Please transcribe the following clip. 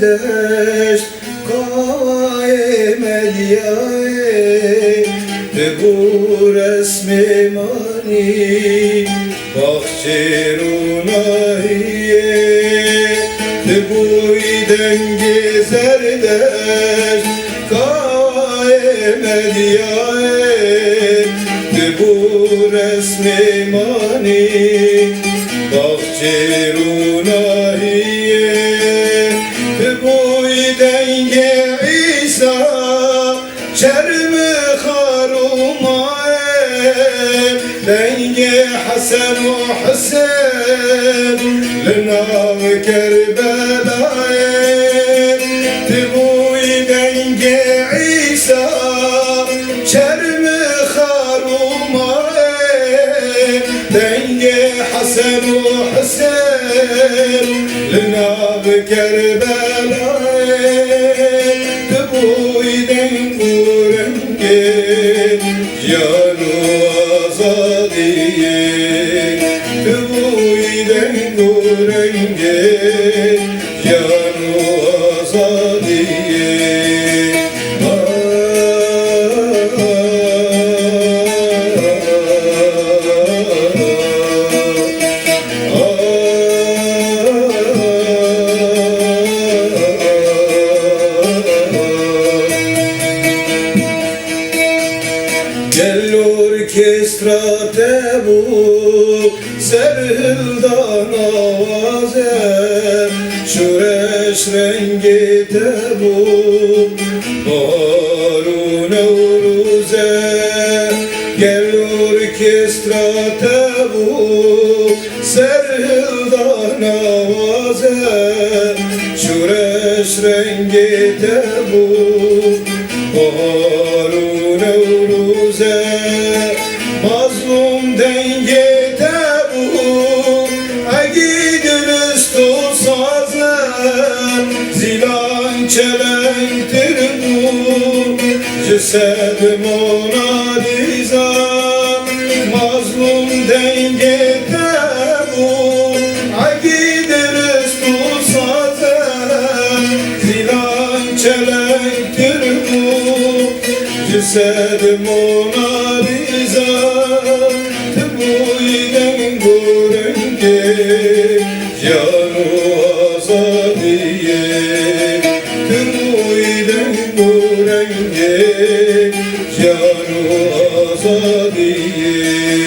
zerdشت قای ملیای bu resmi mani bahçerunahiye bu dengi zerdeş kaemediyaye bu resmi mani bahçerunahiye bu dengi İsa çermi لنجي حسن وحسين لنار كربلاء تبوي لنجي عيسى شرم خروماء لنجي حسن وحسين لنار كربلاء تبوي لنجي يانو Tübüyden görenge yanu azadiye Gel orkestra tebu serhildan avaze şureş rengi tebu baharu nevruze gel orkestra tebu serhildan avaze şureş rengi tebu baharu nevruze mazlum denge tebu agidiniz tutsazen zilan çelenktir bu cesed Mona Lisa mazlum denge tebu agidiniz tutsazen zilan çelenktir bu cesed Mona Lisa tübüyden görenge yanu azadiye tübüyden görenge yanu azadiye